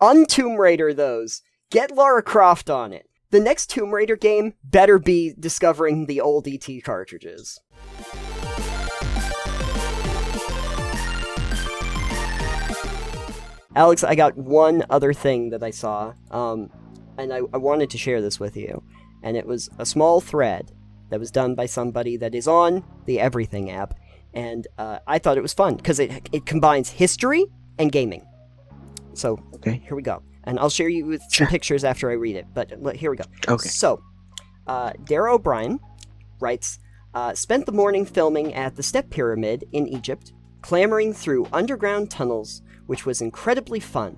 Tomb Raider those. Get Lara Croft on it. The next Tomb Raider game better be discovering the old ET cartridges. Alex, I got one other thing that I saw, and I wanted to share this with you. And it was a small thread that was done by somebody that is on the Everything app, and I thought it was fun, because it combines history and gaming. So, okay. Here we go. And I'll share you with some pictures after I read it, but here we go. Okay. So, Dara O'Brien writes, spent the morning filming at the Step Pyramid in Egypt, clambering through underground tunnels, which was incredibly fun,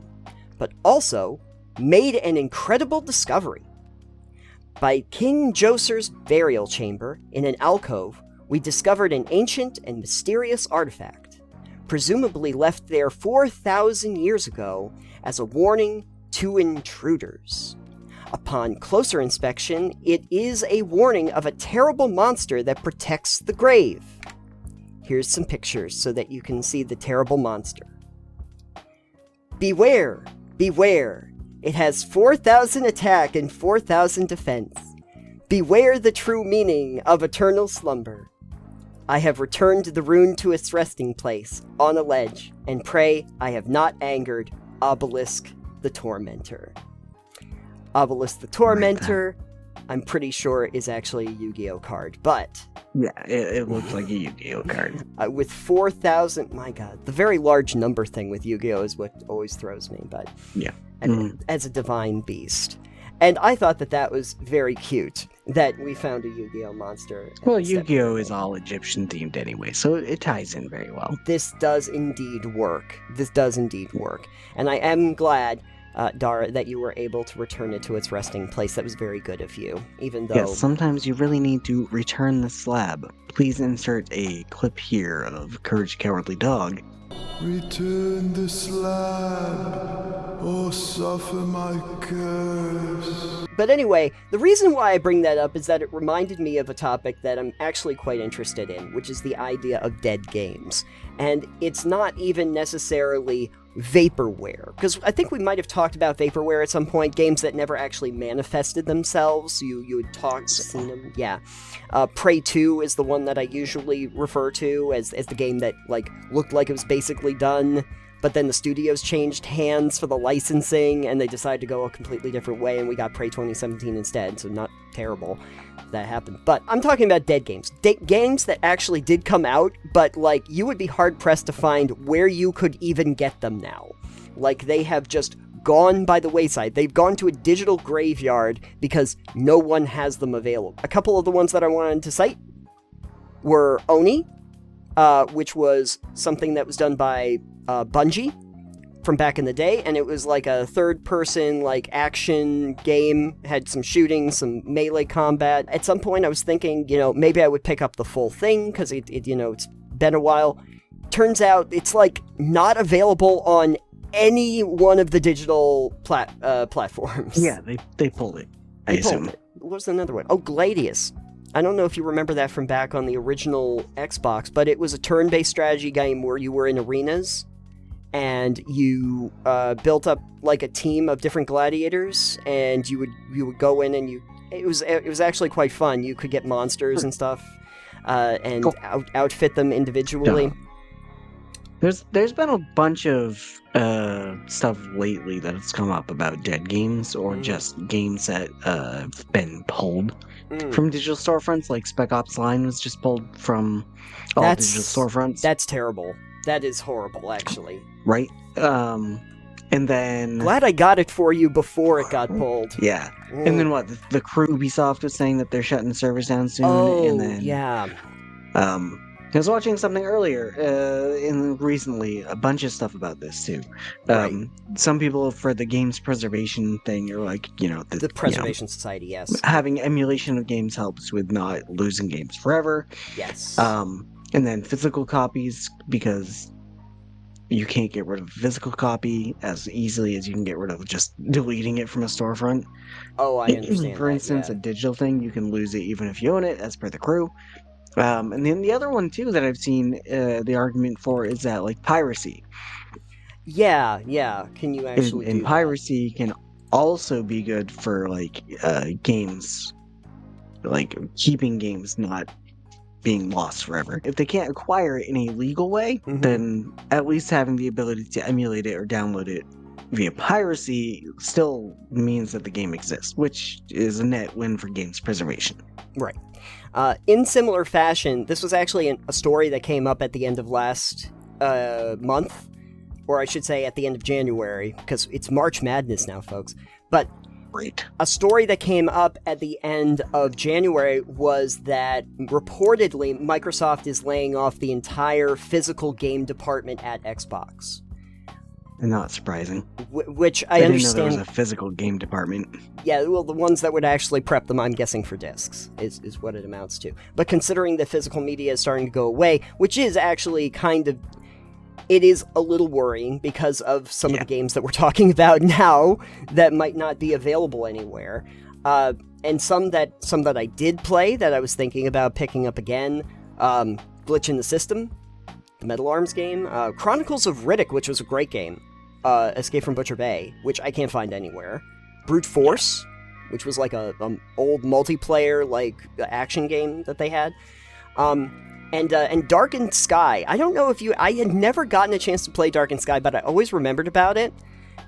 but also made an incredible discovery. By King Djoser's burial chamber, in an alcove, we discovered an ancient and mysterious artifact, presumably left there 4,000 years ago as a warning to intruders. Upon closer inspection, it is a warning of a terrible monster that protects the grave. Here's some pictures so that you can see the terrible monster. Beware, beware. It has 4,000 attack and 4,000 defense. Beware the true meaning of eternal slumber. I have returned the rune to its resting place, on a ledge, and pray I have not angered Obelisk the Tormentor. Obelisk the Tormentor, I'm pretty sure is actually a Yu-Gi-Oh card, but... Yeah, it looks like a Yu-Gi-Oh card. With 4,000... My god, the very large number thing with Yu-Gi-Oh is what always throws me, but... Yeah. As a divine beast. And I thought that was very cute, that we found a Yu-Gi-Oh monster. Well, Yu-Gi-Oh is all Egyptian-themed anyway, so it ties in very well. This does indeed work. And I am glad... Dara, that you were able to return it to its resting place. That was very good of you, even though... Yes, sometimes you really need to return the slab. Please insert a clip here of Courage the Cowardly Dog. Return the slab, or suffer my curse. But anyway, the reason why I bring that up is that it reminded me of a topic that I'm actually quite interested in, which is the idea of dead games. And it's not even necessarily vaporware, because I think we might have talked about vaporware at some point, games that never actually manifested themselves. You had seen them, yeah. Prey 2 is the one that I usually refer to as the game that looked like it was basically done, but then the studios changed hands for the licensing, and they decided to go a completely different way, and we got Prey 2017 instead, so not terrible that happened. But I'm talking about dead games. Games that actually did come out, but, you would be hard-pressed to find where you could even get them now. They have just gone by the wayside. They've gone to a digital graveyard because no one has them available. A couple of the ones that I wanted to cite were Oni, which was something that was done by Bungie from back in the day, and it was a third-person, action game, had some shooting, some melee combat. At some point I was thinking, maybe I would pick up the full thing, because it's been a while. Turns out it's, not available on any one of the digital platforms. Yeah, they pulled it, I assume. What was another one? Oh, Gladius. I don't know if you remember that from back on the original Xbox, but it was a turn-based strategy game where you were in arenas, and you built up a team of different gladiators, and you would go in and it was actually quite fun. You could get monsters and stuff, and outfit them individually. There's been a bunch of stuff lately that has come up about dead games, or just games that have been pulled from digital storefronts, like Spec Ops Line was just pulled from all digital storefronts. That's terrible. That is horrible, actually. Right? And then... Glad I got it for you before it got pulled. Yeah. And then what? The crew Ubisoft was saying that they're shutting the servers down soon. Oh, and then, yeah. I was watching something earlier, recently, a bunch of stuff about this too. Right. Some people, for the games preservation thing, are the Preservation Society, yes. Having emulation of games helps with not losing games forever. Yes. And then physical copies, because you can't get rid of a physical copy as easily as you can get rid of just deleting it from a storefront. Oh, I understand. For instance, a digital thing, you can lose it even if you own it, as per the crew. And then the other one, too, that I've seen the argument for is that, piracy. Yeah. Can you actually And do piracy can also be good for like games, like keeping games not being lost forever. If they can't acquire it in a legal way, Mhm. then at least having the ability to emulate it or download it via piracy still means that the game exists, which is a net win for games preservation. Right. In similar fashion, this was actually a story that came up at the end of last month, or I should say at the end of January, because it's March Madness now, folks. But Great. a story that came up at the end of January was that reportedly Microsoft is laying off the entire physical game department at Xbox. Not surprising. Which I didn't understand. know there was a physical game department. Yeah, well, the ones that would actually prep them, I'm guessing, for discs, is what it amounts to. But considering the physical media is starting to go away, which is actually kind of... It is a little worrying because of some of the games that we're talking about now that might not be available anywhere. And some that I did play that I was thinking about picking up again. Glitch in the System, the Metal Arms game. Chronicles of Riddick, which was a great game. Escape from Butcher Bay, which I can't find anywhere. Brute Force, which was like a old multiplayer like action game that they had. And Darkened Sky. I don't know if I had never gotten a chance to play Darkened Sky, but I always remembered about it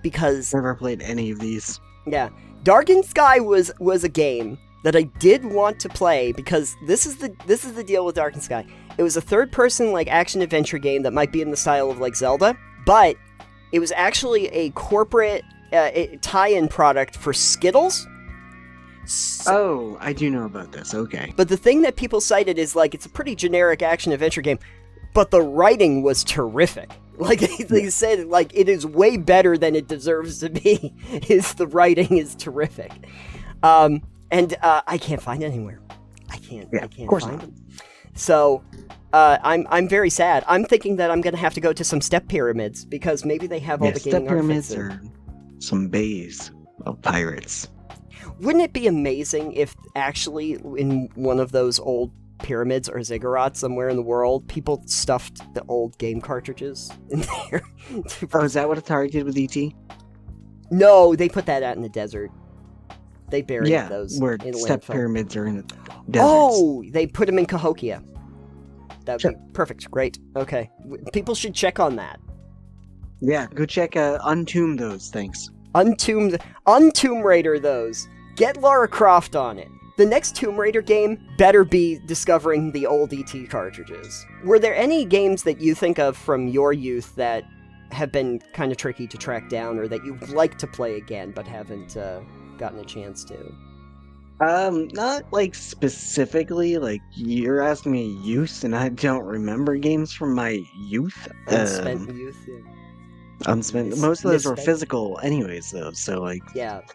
because... Never played any of these. Yeah. Darkened Sky was a game that I did want to play because this is the deal with Darkened Sky. It was a third-person like action-adventure game that might be in the style of like Zelda, but it was actually a corporate tie-in product for Skittles. Oh, I do know about this. Okay. But the thing that people cited is like it's a pretty generic action-adventure game, but the writing was terrific. Like they said, like it is way better than it deserves to be. The writing is terrific, and I can't find it anywhere. I can't find them. So I'm very sad. I'm thinking that I'm gonna have to go to some step pyramids because maybe they have all the gaming step pyramids artifacts or some bays of pirates. Wouldn't it be amazing if actually in one of those old pyramids or ziggurats somewhere in the world, people stuffed the old game cartridges in there? Oh, is that what Atari did with E.T.? No, they put that out in the desert. They buried those where in step landfill. pyramids are in the deserts. Oh, they put them in Cahokia. That would be perfect. Great. Okay. People should check on that. Yeah, go check Untomb those things. Tomb Raider those. Get Lara Croft on it. The next Tomb Raider game better be discovering the old E.T. cartridges. Were there any games that you think of from your youth that have been kind of tricky to track down or that you'd like to play again but haven't gotten a chance to? Not like specifically, like you're asking me youth and I don't remember games from my youth. Unspent youth, yeah. Unspent. Most of those were physical anyways though, so like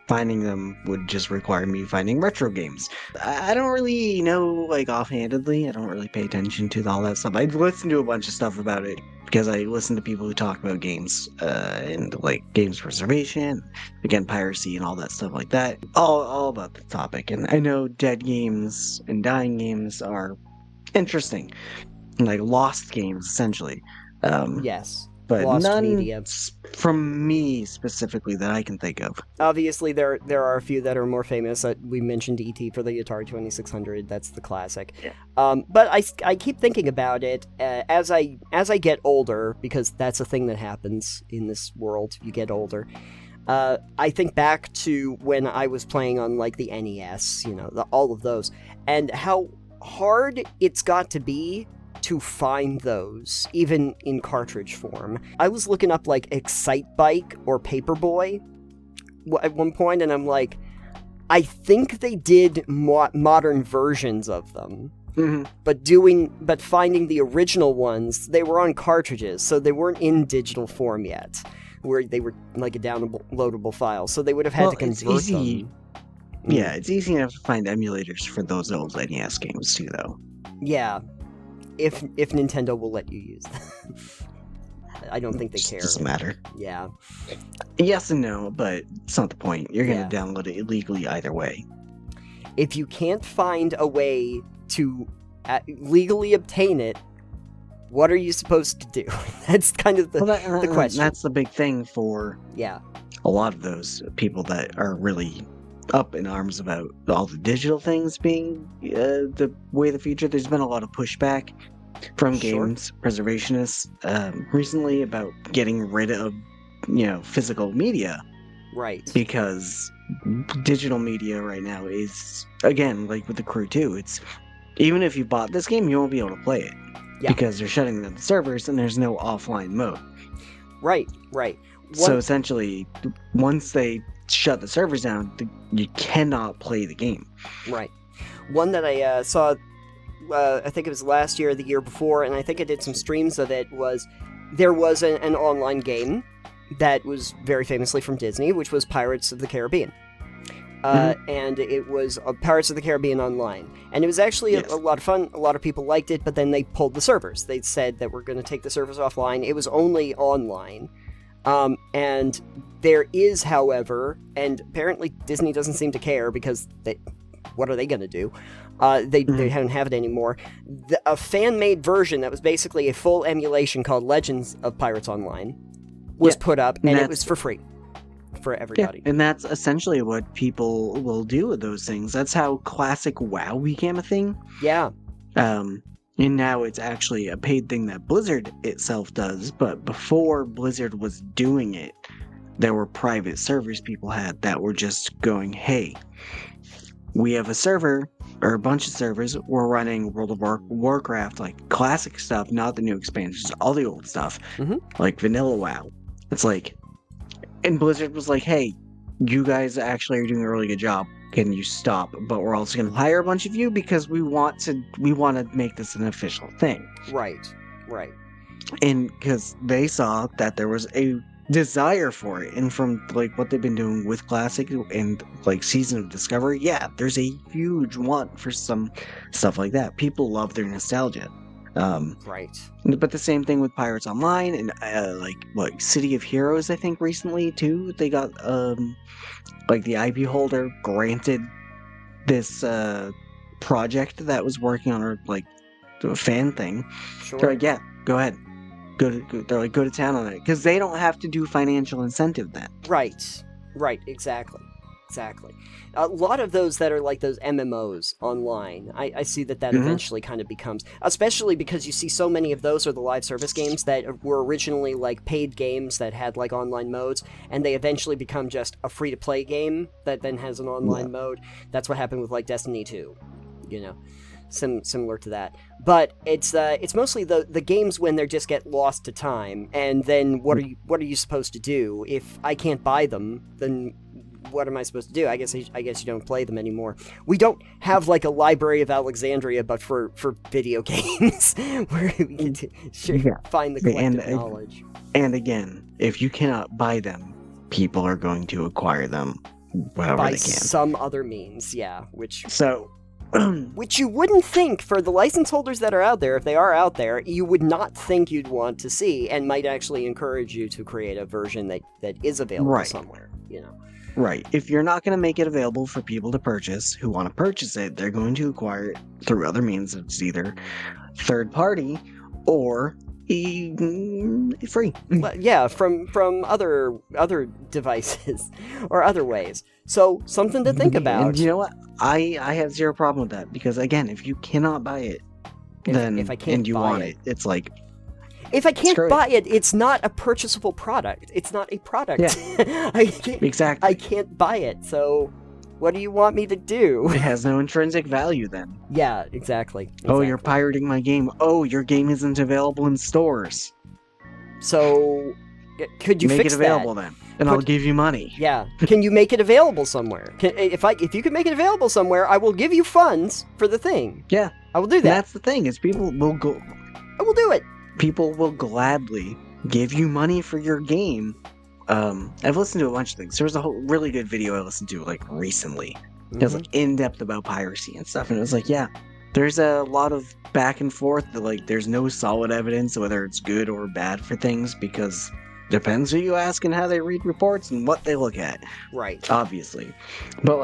finding them would just require me finding retro games. I don't really know like offhandedly, I don't really pay attention to all that stuff. I listened to a bunch of stuff about it because I listen to people who talk about games and like games preservation, again piracy and all that stuff like that. All about the topic. And I know dead games and dying games are interesting. Like lost games essentially. Yes. But lost none media. From me specifically that I can think of. Obviously, there are a few that are more famous. We mentioned E.T. for the Atari 2600. That's the classic. Yeah. But I keep thinking about it as I get older, because that's a thing that happens in this world. You get older. I think back to when I was playing on like the NES, all of those, and how hard it's got to be to find those, even in cartridge form. I was looking up like Excitebike or Paperboy at one point, and I'm like, I think they did modern versions of them. Mm-hmm. But finding the original ones, they were on cartridges, so they weren't in digital form yet, where they were like a downloadable file, so they would have had to convert them. Yeah, it's easy enough to find emulators for those old NES games too, though. Yeah. If Nintendo will let you use them. I don't think they care. It doesn't matter. Yeah. Yes and no, but it's not the point. You're going to download it illegally either way. If you can't find a way to legally obtain it, What are you supposed to do? That's kind of the question. That's the big thing for Yeah. a lot of those people that are really up in arms about all the digital things being the way of the future. There's been a lot of pushback from Sure. games preservationists recently about getting rid of, physical media, Right. because digital media right now is, again, like with the Crew 2, it's even if you bought this game, you won't be able to play it Yeah. because they're shutting down the servers and there's no offline mode. Right. So essentially, once they shut the servers down, you cannot play the game. Right. One that I saw, I think it was last year or the year before, and I think I did some streams of it, was there was an online game that was very famously from Disney, which was Pirates of the Caribbean. And it was Pirates of the Caribbean Online. And it was actually a lot of fun. A lot of people liked it, but then they pulled the servers. They said that we're going to take the servers offline. It was only online. And there is, however, and apparently Disney doesn't seem to care because what are they going to do? They don't have it anymore. A fan-made version that was basically a full emulation called Legends of Pirates Online was put up, and it was for free for everybody. Yeah, and that's essentially what people will do with those things. That's how classic WoW became a thing. Yeah. And now it's actually a paid thing that Blizzard itself does, but before Blizzard was doing it, there were private servers people had that were just going, hey, we have a server, or a bunch of servers, we're running World of Warcraft, like classic stuff, not the new expansions, all the old stuff, like vanilla WoW. It's like, and Blizzard was like, hey, you guys actually are doing a really good job. Can you stop? But we're also going to hire a bunch of you because we want to make this an official thing. Right. And because they saw that there was a desire for it, and from like what they've been doing with Classic and like Season of Discovery, there's a huge want for some stuff like that. People love their nostalgia. Right. But the same thing with Pirates Online and like City of Heroes, I think recently too. They got like the IP holder granted this project that was working on a fan thing. Sure. They're like, yeah, go ahead. Go to town on it, because they don't have to do financial incentive then. Right. Exactly. A lot of those that are like those MMOs online, I see that eventually kind of becomes, especially because you see so many of those are the live service games that were originally like paid games that had like online modes, and they eventually become just a free-to-play game that then has an online mode. That's what happened with like Destiny 2, similar to that. But it's mostly the games when they just get lost to time, and then what are you supposed to do? If I can't buy them, then what am I supposed to do? I guess you don't play them anymore. We don't have like a Library of Alexandria, but for video games, where we can find the collective knowledge. And again, if you cannot buy them, people are going to acquire them however by they can. Some other means, which you wouldn't think for the license holders that are out there, if they are out there, you would not think you'd want to see, and might actually encourage you to create a version that is available somewhere, Right. If you're not going to make it available for people to purchase who want to purchase it, they're going to acquire it through other means. It's either third party or free. From other devices or other ways. So something to think about. And you know what? I have zero problem with that, because again, if you cannot buy it, if I can't and you buy want it, it's like, if I can't buy it, it's not a purchasable product. It's not a product. Yeah. Exactly. I can't buy it. So what do you want me to do? It has no intrinsic value then. Yeah, exactly. Oh, you're pirating my game. Oh, your game isn't available in stores. So could you make fix it available that? then, and I'll give you money. Yeah. Can you make it available somewhere? If you can make it available somewhere, I will give you funds for the thing. Yeah, I will do that. And that's the thing, is people will go. I will do it. People will gladly give you money for your game. I've listened to a bunch of things. There was a whole really good video I listened to like recently. It was like in depth about piracy and stuff, and it was like, there's a lot of back and forth. That, there's no solid evidence whether it's good or bad for things, because depends who you ask and how they read reports and what they look at. Right. Obviously, but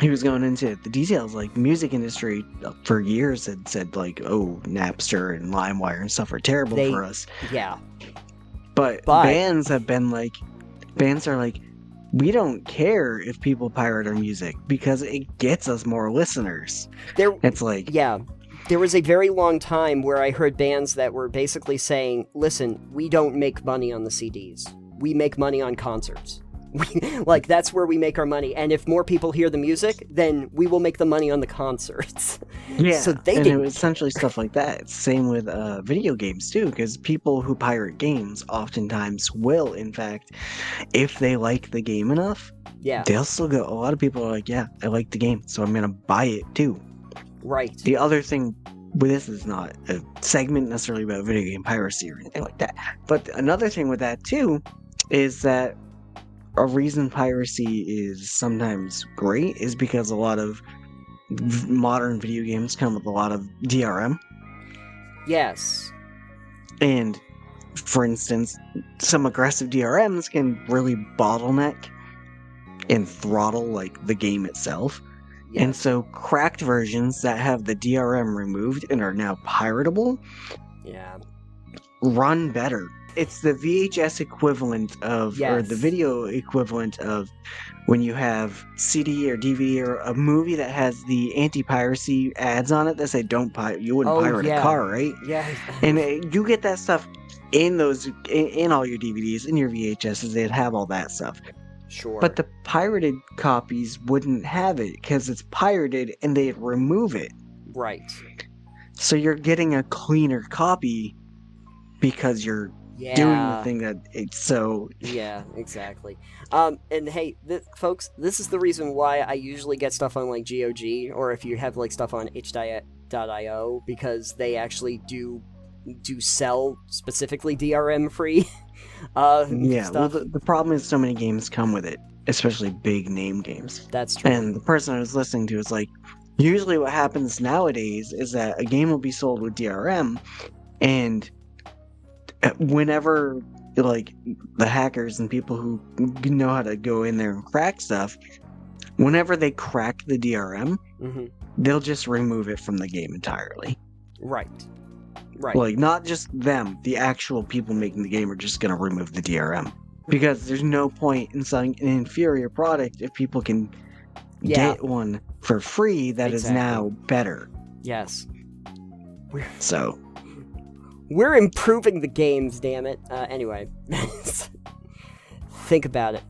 he was going into the details. Like, music industry for years had said, like, oh, Napster and LimeWire and stuff are terrible for us. Yeah. But bands have been like, bands are like, we don't care if people pirate our music because it gets us more listeners. It's like, yeah, there was a very long time where I heard bands that were basically saying, listen, we don't make money on the CDs. We make money on concerts. Like, that's where we make our money. And if more people hear the music, then we will make the money on the concerts. Yeah, so and it was essentially stuff like that. Same with video games, too, because people who pirate games oftentimes will, in fact, if they like the game enough, they'll still go. A lot of people are like, yeah, I like the game, so I'm going to buy it, too. Right. The other thing with this is not a segment necessarily about video game piracy or anything like that. But another thing with that, too, is that a reason piracy is sometimes great is because a lot of modern video games come with a lot of DRM. Yes. And, for instance, some aggressive DRMs can really bottleneck and throttle, like, the game itself. Yes. And so cracked versions that have the DRM removed and are now piratable run better. It's the VHS equivalent of, or the video equivalent of when you have CD or DVD or a movie that has the anti-piracy ads on it that say you wouldn't pirate a car, right? Yeah. And you get that stuff in those, in all your DVDs, in your VHSs, they'd have all that stuff. Sure. But the pirated copies wouldn't have it because it's pirated and they'd remove it. Right. So you're getting a cleaner copy because you're doing the thing that it's so... Yeah, exactly. And hey, folks, this is the reason why I usually get stuff on, like, GOG, or if you have, like, stuff on itch.io, because they actually do sell specifically DRM-free stuff. Well, the problem is so many games come with it, especially big name games. That's true. And the person I was listening to is like, usually what happens nowadays is that a game will be sold with DRM, and whenever, like, the hackers and people who know how to go in there and crack stuff, whenever they crack the DRM, they'll just remove it from the game entirely. Right. Like, not just them, the actual people making the game are just going to remove the DRM. Because there's no point in selling an inferior product if people can get one for free that is now better. Yes. We're improving the games, damn it. Anyway. Think about it.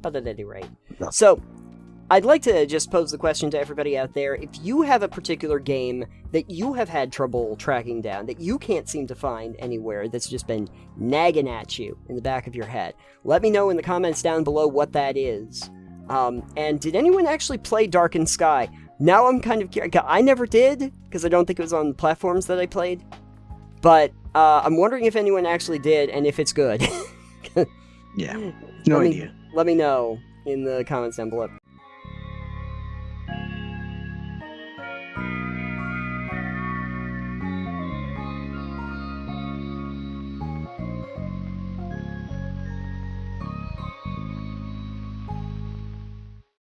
But at any rate. No. So, I'd like to just pose the question to everybody out there. If you have a particular game that you have had trouble tracking down, that you can't seem to find anywhere, that's just been nagging at you in the back of your head, let me know in the comments down below what that is. And did anyone actually play Darkened Sky? Now I'm kind of curious. I never did, because I don't think it was on the platforms that I played. But I'm wondering if anyone actually did, and if it's good. Yeah, no idea. Let me know in the comments down below.